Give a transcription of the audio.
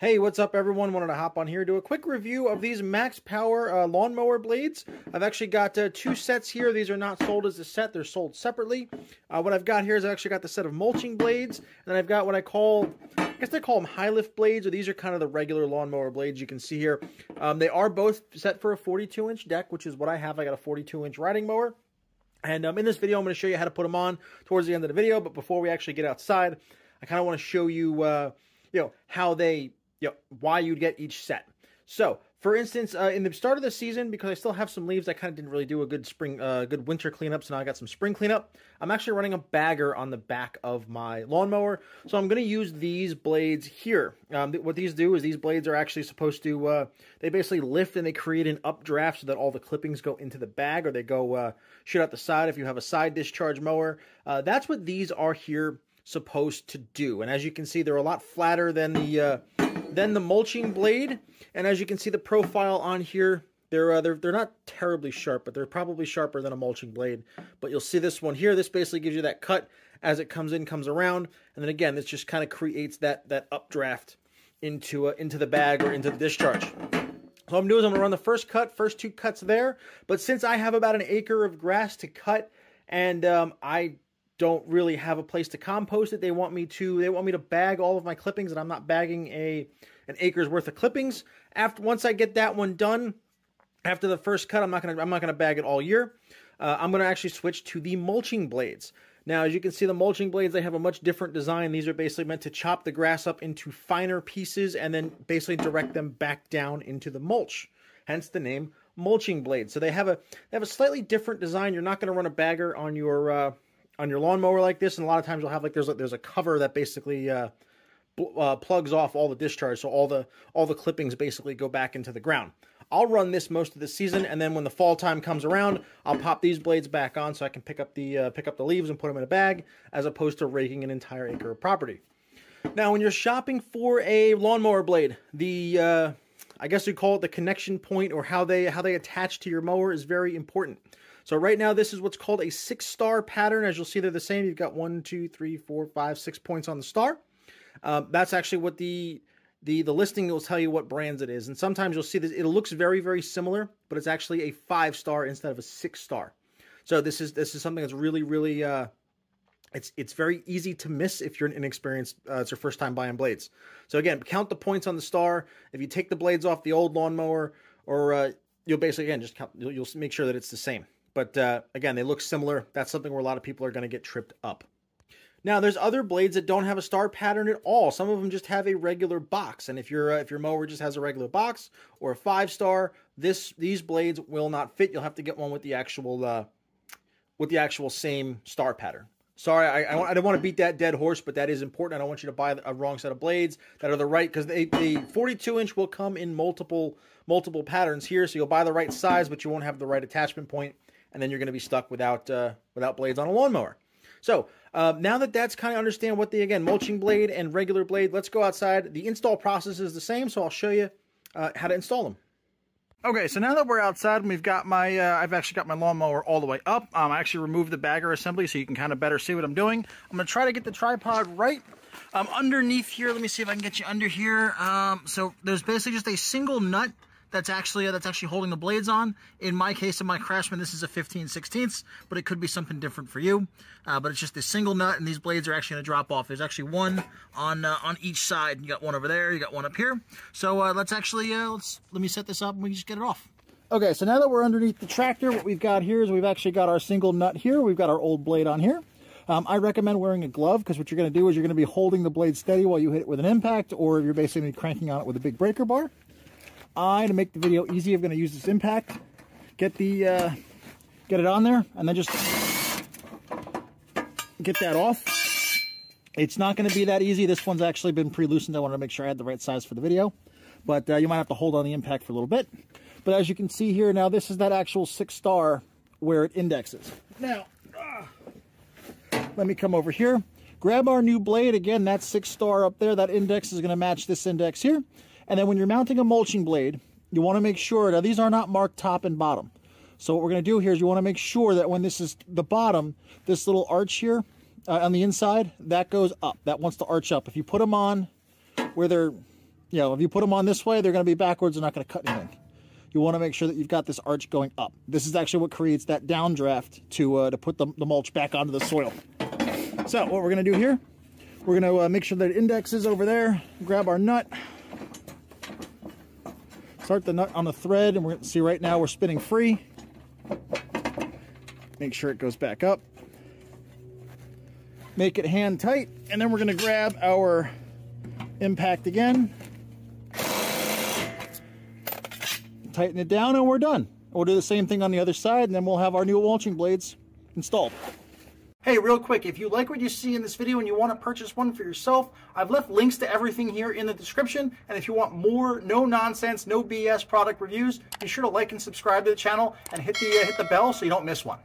Hey, what's up everyone? Wanted to hop on here, do a quick review of these Max Power lawnmower blades. I've actually got two sets here. These are not sold as a set, they're sold separately. What I've got here is I've actually got the set of mulching blades, and then I've got what I guess they call them high lift blades, or these are kind of the regular lawnmower blades you can see here. They are both set for a 42-inch deck, which is what I have. I got a 42-inch riding mower. And in this video, I'm going to show you how to put them on towards the end of the video. But before we actually get outside, I kind of want to show you, how they, why you'd get each set. So, for instance, in the start of the season, because I still have some leaves, I kind of didn't really do a good good winter cleanup. So now I got some spring cleanup. I'm actually running a bagger on the back of my lawnmower. So I'm going to use these blades here. What these do is these blades are actually supposed to, they basically lift and they create an updraft so that all the clippings go into the bag, or they go shoot out the side if you have a side discharge mower. That's what these are here supposed to do. And as you can see, they're a lot flatter than the mulching blade. And as you can see, the profile on here, they're not terribly sharp, but they're probably sharper than a mulching blade. But you'll see this one here. This basically gives you that cut as it comes in, comes around, and then again, this just kind of creates that updraft into the bag or into the discharge. So what I'm doing is I'm gonna run the first two cuts there. But since I have about an acre of grass to cut, and I don't really have a place to compost it, they want me to bag all of my clippings, and I'm not bagging an acre's worth of clippings. Once I get that one done, after the first cut, I'm not gonna bag it all year. I'm gonna actually switch to the mulching blades. Now, as you can see, the mulching blades, they have a much different design. These are basically meant to chop the grass up into finer pieces and then basically direct them back down into the mulch. Hence the name mulching blades. So they have a slightly different design. You're not gonna run a bagger on your lawnmower like this, and a lot of times you'll have there's a cover that basically plugs off all the discharge, so all the clippings basically go back into the ground. I'll run this most of the season, and then when the fall time comes around, I'll pop these blades back on so I can pick up the leaves and put them in a bag, as opposed to raking an entire acre of property. Now, when you're shopping for a lawnmower blade, I guess we call it the connection point, or how they attach to your mower, is very important. So right now, this is what's called a 6-star pattern. As you'll see, they're the same. You've got 1, 2, 3, 4, 5, 6 points on the star. That's actually what the listing will tell you what brands it is. And sometimes you'll see this, it looks very, very similar, but it's actually a 5-star instead of a 6-star. So this is something that's really, really, it's very easy to miss if you're an inexperienced, it's your first time buying blades. So again, count the points on the star. If you take the blades off the old lawnmower, or you'll basically, again, just count, you'll make sure that it's the same. But again, they look similar. That's something where a lot of people are going to get tripped up. Now, there's other blades that don't have a star pattern at all. Some of them just have a regular box. And if your mower just has a regular box or a 5-star, these blades will not fit. You'll have to get one with the actual same star pattern. Sorry, I don't want to beat that dead horse, but that is important. I don't want you to buy a wrong set of blades that are the right, because the 42-inch will come in multiple patterns here. So you'll buy the right size, but you won't have the right attachment point, and then you're going to be stuck without blades on a lawnmower. So now that that's kind of understand what again, mulching blade and regular blade, let's go outside. The install process is the same, so I'll show you how to install them. Okay, so now that we're outside and we've got I've actually got my lawnmower all the way up. I actually removed the bagger assembly so you can kind of better see what I'm doing. I'm going to try to get the tripod right underneath here. Let me see if I can get you under here. So there's basically just a single nut that's actually holding the blades on. In my case, in my Craftsman, this is a 15/16, but it could be something different for you. But it's just a single nut, and these blades are actually going to drop off. There's actually one on each side. You got one over there, you got one up here. So let's let me set this up and we can just get it off. Okay, so now that we're underneath the tractor, what we've got here is we've actually got our single nut here. We've got our old blade on here. I recommend wearing a glove, because what you're going to do is you're going to be holding the blade steady while you hit it with an impact, or you're basically cranking on it with a big breaker bar. To make the video easy, I'm going to use this impact, get it on there, and then just get that off. It's not going to be that easy. This one's actually been pre-loosened. I wanted to make sure I had the right size for the video, but you might have to hold on the impact for a little bit. But as you can see here, now this is that actual 6-star where it indexes. Now, let me come over here, grab our new blade. Again, that 6-star up there, that index is going to match this index here. And then when you're mounting a mulching blade, you want to make sure, now these are not marked top and bottom. So what we're going to do here is you want to make sure that when this is the bottom, this little arch here on the inside, that goes up. That wants to arch up. If you put them on where they're You know, if you put them on this way, they're going to be backwards. They're not going to cut anything. You want to make sure that you've got this arch going up. This is actually what creates that downdraft to put the mulch back onto the soil. So what we're going to do here, we're going to make sure that index is over there. Grab our nut. Start the nut on the thread, and we're going to see right now we're spinning free. Make sure it goes back up. Make it hand tight, and then we're going to grab our impact again. Tighten it down, and we're done. We'll do the same thing on the other side, and then we'll have our new mulching blades installed. Hey, real quick, if you like what you see in this video and you want to purchase one for yourself, I've left links to everything here in the description. And if you want more no-nonsense, no BS product reviews, be sure to like and subscribe to the channel and hit the bell so you don't miss one.